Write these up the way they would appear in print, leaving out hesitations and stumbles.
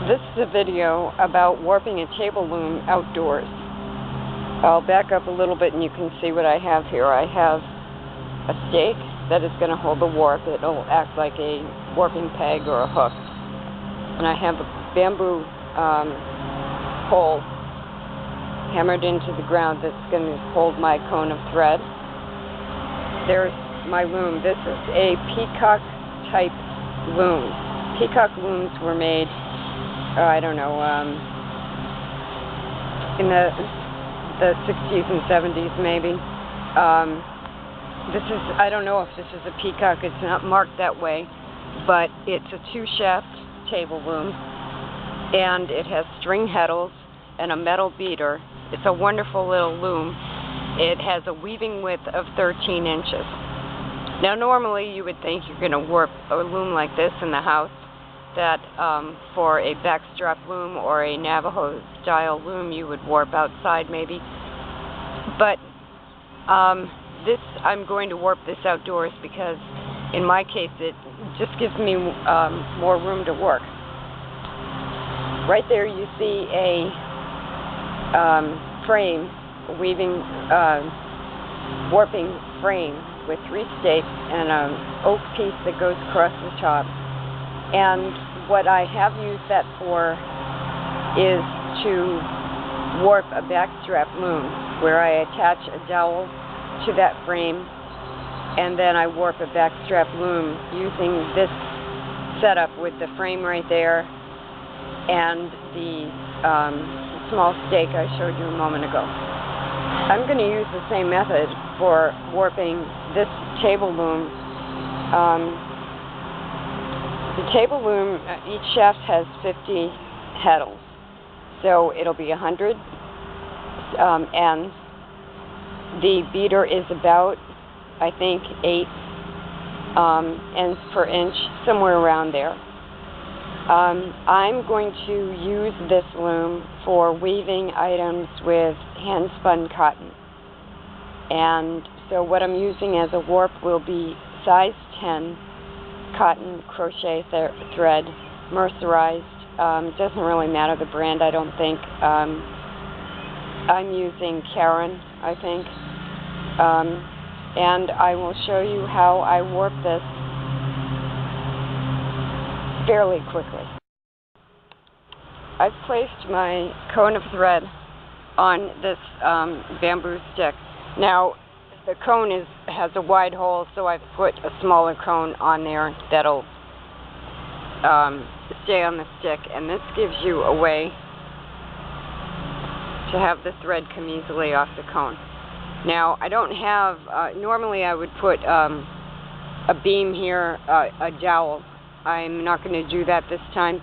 This is a video about warping a table loom outdoors. I'll back up a little bit and you can see what I have here. I have a stake that is going to hold the warp. It'll act like a warping peg or a hook. And I have a bamboo pole hammered into the ground that's going to hold my cone of thread. There's my loom. This is a Peacock-type loom. Peacock looms were made I don't know, in the 60s and 70s maybe. This is, I don't know if this is a peacock, it's not marked that way, but it's a two-shaft table loom, and it has string heddles and a metal beater. It's a wonderful little loom. It has a weaving width of 13 inches. Now normally you would think you're going to warp a loom like this in the house, that for a backstrap loom or a Navajo style loom you would warp outside maybe, but I'm going to warp this outdoors because in my case it just gives me more room to work. Right there you see a frame, warping frame with 3 stakes and an oak piece that goes across the top. And what I have used that for is to warp a backstrap loom, where I attach a dowel to that frame, and then I warp a backstrap loom using this setup with the frame right there and the small stake I showed you a moment ago. I'm going to use the same method for warping this table loom. The table loom, each shaft has 50 heddles, so it'll be 100 ends. The beater is about, I think, 8 ends per inch, somewhere around there. I'm going to use this loom for weaving items with hand-spun cotton. And so what I'm using as a warp will be size 10 cotton crochet thread, mercerized. Doesn't really matter the brand, I don't think. I'm using Karen, I think. And I will show you how I warp this fairly quickly. I've placed my cone of thread on this bamboo stick. Now, the cone has a wide hole, so I've put a smaller cone on there that'll stay on the stick, and this gives you a way to have the thread come easily off the cone. Now, I don't have, normally I would put a beam here, a dowel. I'm not going to do that this time.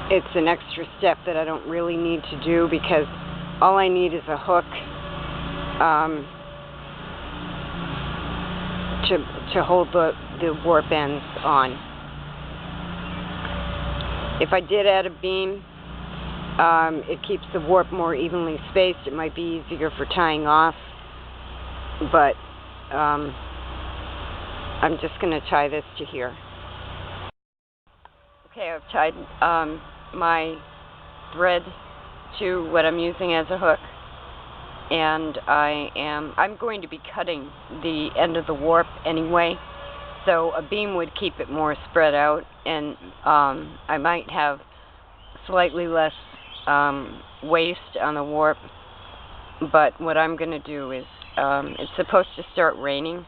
It's an extra step that I don't really need to do because all I need is a hook to hold the warp ends on. If I did add a beam, it keeps the warp more evenly spaced. It might be easier for tying off, but I'm just going to tie this to here. Okay, I've tied my thread to what I'm using as a hook, and I'm going to be cutting the end of the warp anyway, so a beam would keep it more spread out, and I might have slightly less waste on the warp, but what I'm going to do is, it's supposed to start raining,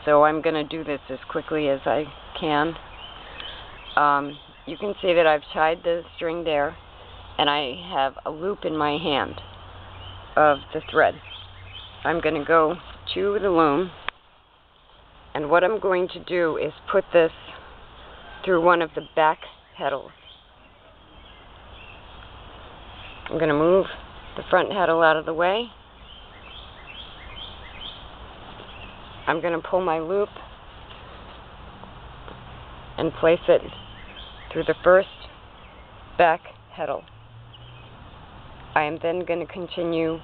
so I'm going to do this as quickly as I can. You can see that I've tied the string there, and I have a loop in my hand of the thread. I'm going to go to the loom, and what I'm going to do is put this through one of the back heddles. I'm going to move the front heddle out of the way. I'm going to pull my loop and place it through the first back heddle. I am then going to continue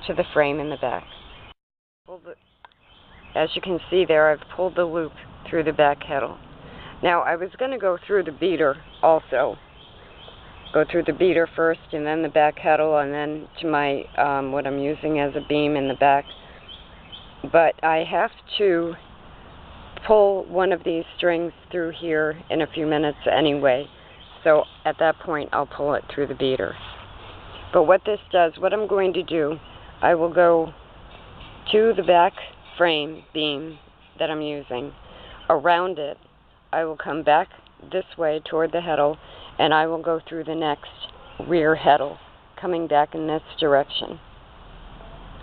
to the frame in the back. As you can see there, I've pulled the loop through the back heddle. Now, I was going to go through the beater also. Go through the beater first, and then the back heddle, and then to my, what I'm using as a beam in the back. But I have to pull one of these strings through here in a few minutes anyway. So at that point, I'll pull it through the beater. But what this does, what I'm going to do, I will go to the back frame beam that I'm using. Around it, I will come back this way toward the heddle, and I will go through the next rear heddle, coming back in this direction.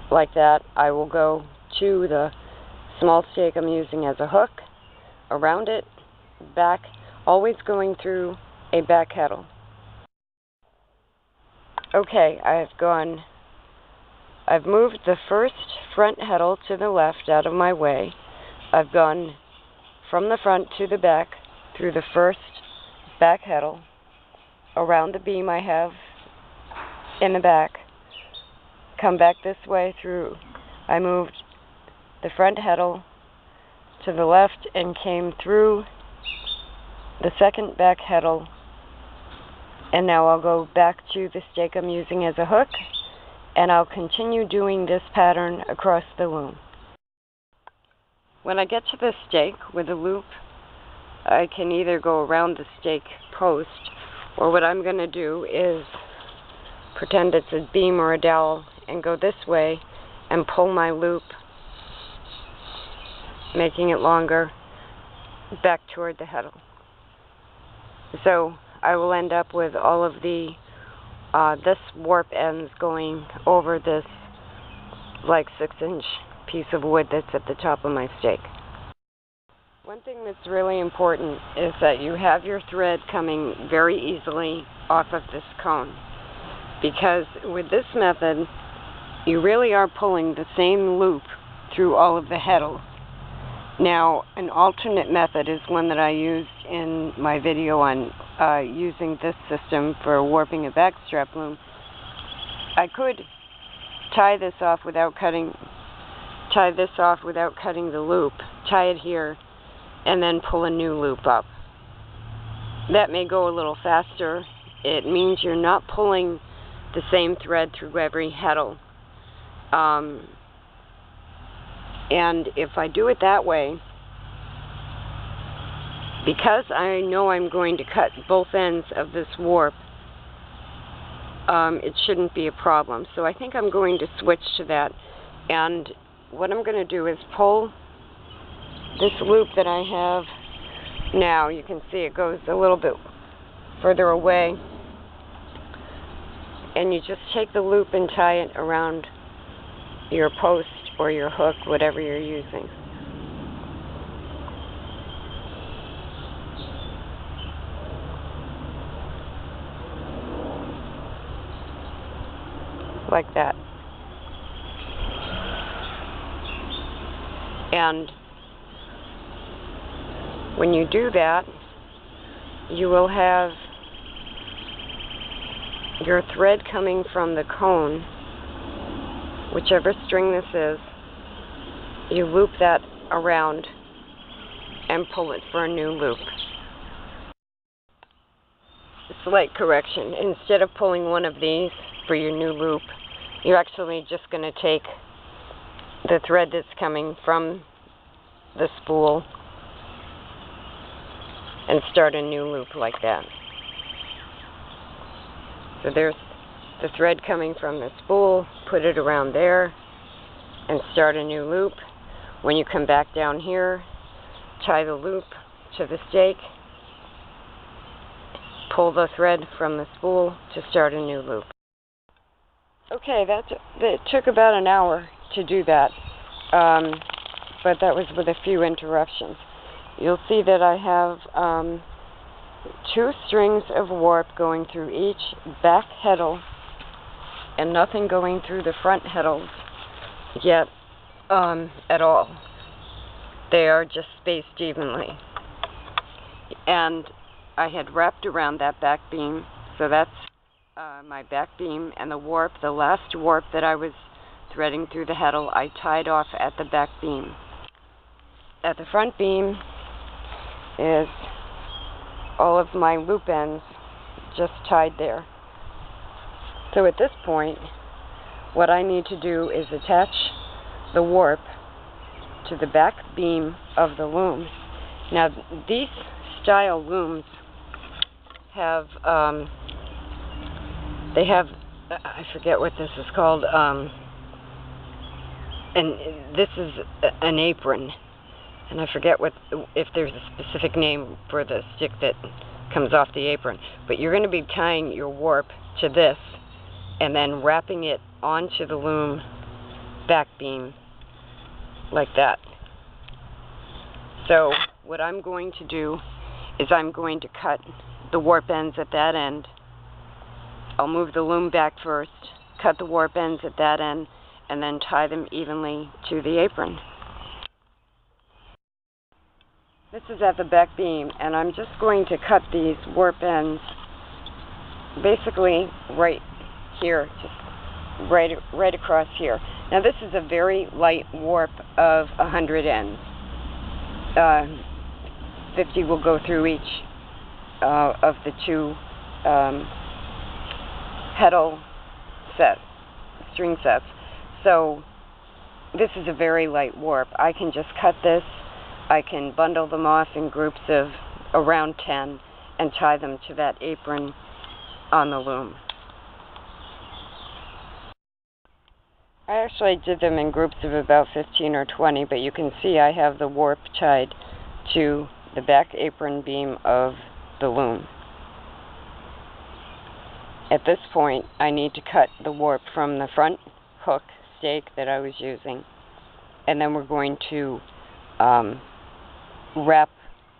Like that, I will go to the small stake I'm using as a hook, around it, back, always going through a back heddle. Okay, I've moved the first front heddle to the left out of my way. I've gone from the front to the back through the first back heddle, around the beam I have in the back, come back this way through. I moved the front heddle to the left and came through the second back heddle, and now I'll go back to the stake I'm using as a hook, and I'll continue doing this pattern across the loom. When I get to the stake with a loop, I can either go around the stake post, or what I'm going to do is pretend it's a beam or a dowel and go this way and pull my loop, making it longer, back toward the heddle. So I will end up with all of the this warp ends going over this like 6-inch piece of wood that's at the top of my stake. One thing that's really important is that you have your thread coming very easily off of this cone, because with this method you really are pulling the same loop through all of the heddles. Now, an alternate method is one that I used in my video on using this system for warping a backstrap loom. I could tie this off without cutting the loop, tie it here, and then pull a new loop up. That may go a little faster. It means you're not pulling the same thread through every heddle. And if I do it that way, because I know I'm going to cut both ends of this warp, it shouldn't be a problem. So I think I'm going to switch to that. And what I'm going to do is pull this loop that I have now. You can see it goes a little bit further away. And you just take the loop and tie it around your post or your hook, whatever you're using. Like that. And when you do that, you will have your thread coming from the cone, whichever string this is. You loop that around and pull it for a new loop. Slight correction. Instead of pulling one of these for your new loop, you're actually just going to take the thread that's coming from the spool and start a new loop like that. So there's the thread coming from the spool, put it around there and start a new loop. When you come back down here, tie the loop to the stake, pull the thread from the spool to start a new loop. Okay, it took about an hour to do that, but that was with a few interruptions. You'll see that I have 2 strings of warp going through each back heddle and nothing going through the front heddles yet at all. They are just spaced evenly. And I had wrapped around that back beam, so that's my back beam, and the warp, the last warp that I was threading through the heddle, I tied off at the back beam. At the front beam is all of my loop ends just tied there. So at this point, what I need to do is attach the warp to the back beam of the loom. Now, these style looms have, they have, I forget what this is called, and this is an apron, and I forget if there's a specific name for the stick that comes off the apron, but you're going to be tying your warp to this and then wrapping it onto the loom back beam like that. So what I'm going to do is I'm going to cut the warp ends at that end. I'll move the loom back first, cut the warp ends at that end, and then tie them evenly to the apron. This is at the back beam, and I'm just going to cut these warp ends basically right here, just right across here. Now this is a very light warp of 100 ends. 50 will go through each of the two pedal sets, string sets. So this is a very light warp. I can just cut this. I can bundle them off in groups of around 10 and tie them to that apron on the loom. I actually did them in groups of about 15 or 20, but you can see I have the warp tied to the back apron beam of the loom. At this point, I need to cut the warp from the front hook stake that I was using, and then we're going to wrap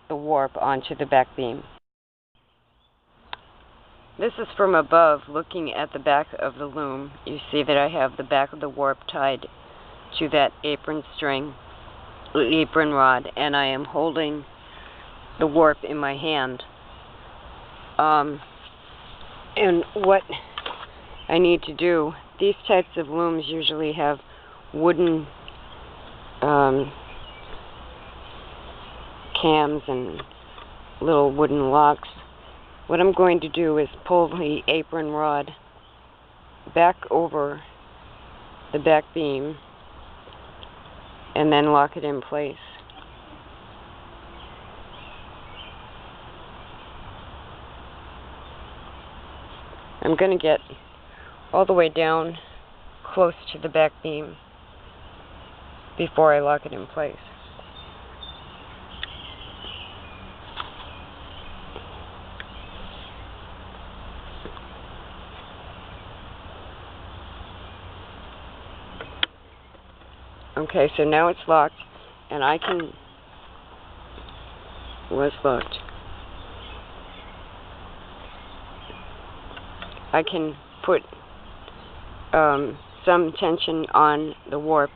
the warp onto the back beam. This is from above, looking at the back of the loom. You see that I have the back of the warp tied to that apron string, apron rod, and I am holding the warp in my hand. And what I need to do, these types of looms usually have wooden cams and little wooden locks. What I'm going to do is pull the apron rod back over the back beam and then lock it in place. I'm going to get all the way down close to the back beam before I lock it in place. Okay, so now it's locked, and I can, was locked. I can put some tension on the warp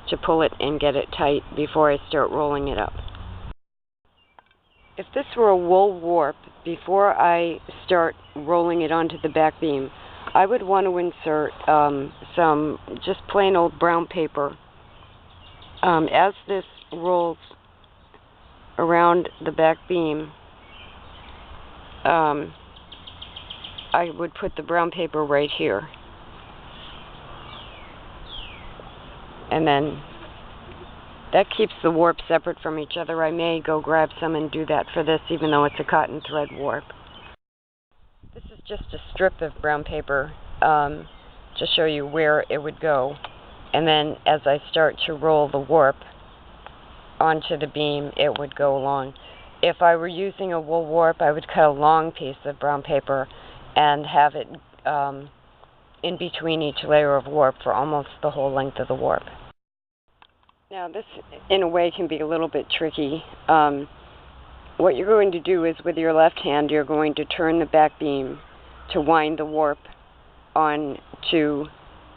to pull it and get it tight before I start rolling it up. If this were a wool warp, before I start rolling it onto the back beam, I would want to insert some just plain old brown paper. As this rolls around the back beam, I would put the brown paper right here. And then that keeps the warp separate from each other. I may go grab some and do that for this, even though it's a cotton thread warp. This is just a strip of brown paper to show you where it would go. And then as I start to roll the warp onto the beam, it would go along. If I were using a wool warp, I would cut a long piece of brown paper and have it in between each layer of warp for almost the whole length of the warp. Now this, in a way, can be a little bit tricky. What you're going to do is, with your left hand, you're going to turn the back beam to wind the warp onto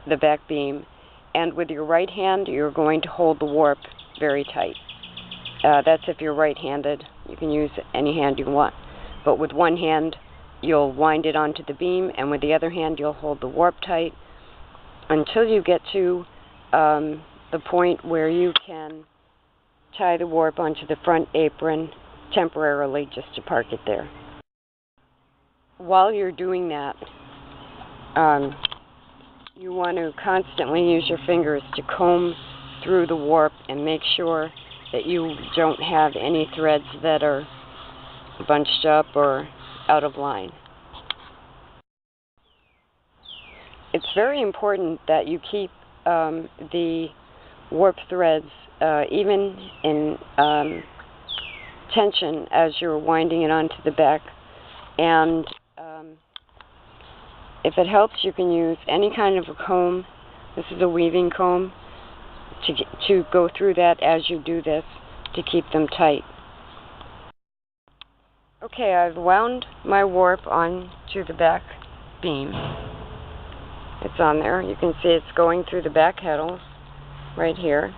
the back beam. And with your right hand, you're going to hold the warp very tight. That's if you're right-handed. You can use any hand you want. But with one hand, you'll wind it onto the beam, and with the other hand, you'll hold the warp tight until you get to the point where you can tie the warp onto the front apron temporarily, just to park it there. while you're doing that, you want to constantly use your fingers to comb through the warp and make sure that you don't have any threads that are bunched up or out of line. It's very important that you keep the warp threads even in tension as you're winding it onto the back. And if it helps, you can use any kind of a comb. This is a weaving comb to go through that as you do this to keep them tight. Okay, I've wound my warp onto the back beam. It's on there. You can see it's going through the back heddles right here.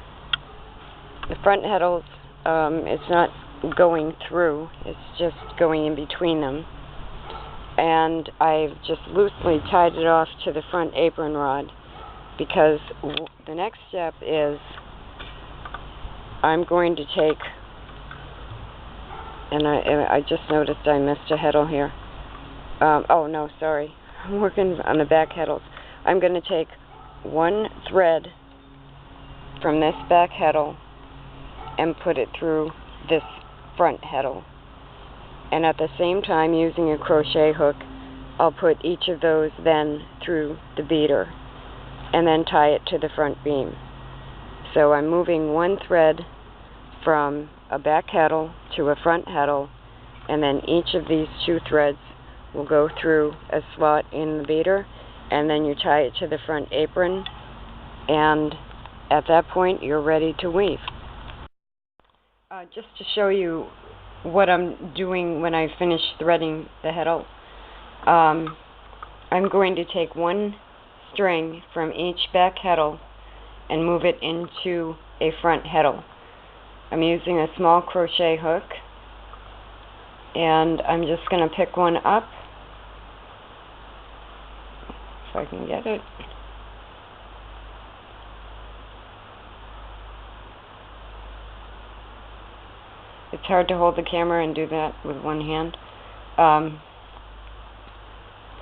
The front heddles, it's not going through, it's just going in between them. And I've just loosely tied it off to the front apron rod because the next step is I'm going to take, and I just noticed I missed a heddle here. Oh no, sorry. I'm working on the back heddles. I'm going to take one thread from this back heddle and put it through this front heddle. And at the same time, using a crochet hook, I'll put each of those then through the beater and then tie it to the front beam. So I'm moving one thread from a back heddle to a front heddle, and then each of these two threads will go through a slot in the beater, and then you tie it to the front apron, and at that point you're ready to weave. Just to show you what I'm doing when I finish threading the heddle, I'm going to take one string from each back heddle and move it into a front heddle. I'm using a small crochet hook, and I'm just going to pick one up if I can get it. It's hard to hold the camera and do that with one hand.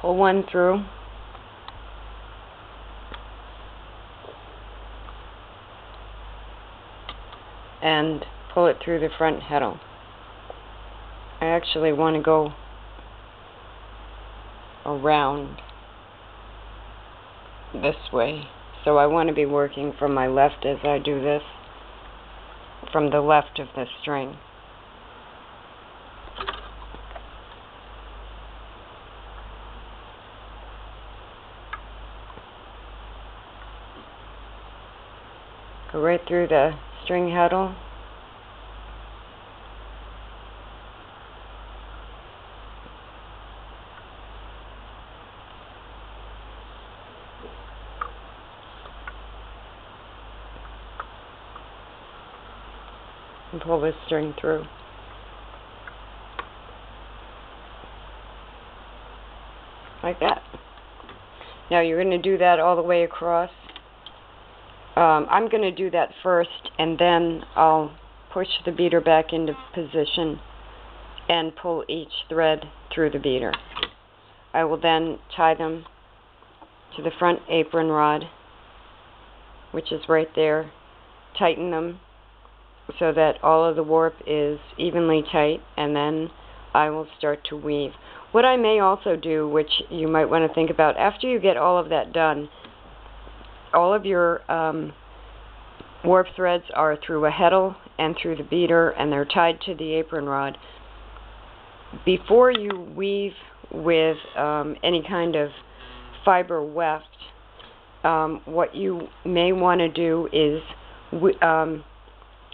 Pull one through. And pull it through the front heddle. I actually want to go around this way. So I want to be working from my left as I do this, from the left of the string. Go right through the string heddle. And pull this string through. Like that. Now you're going to do that all the way across. I'm going to do that first, and then I'll push the beater back into position and pull each thread through the beater. I will then tie them to the front apron rod, which is right there, tighten them so that all of the warp is evenly tight, and then I will start to weave. What I may also do, which you might want to think about, after you get all of that done, all of your warp threads are through a heddle and through the beater, and they're tied to the apron rod. Before you weave with any kind of fiber weft, what you may want to do is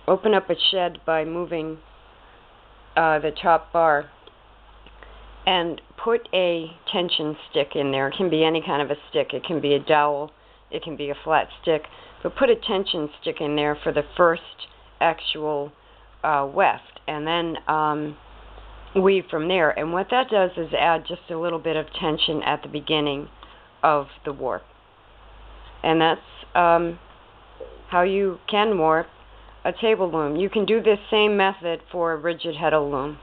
open up a shed by moving the top bar and put a tension stick in there. It can be any kind of a stick. It can be a dowel. It can be a flat stick. But put a tension stick in there for the first actual weft, and then weave from there. And what that does is add just a little bit of tension at the beginning of the warp. And that's how you can warp a table loom. You can do this same method for a rigid heddle loom.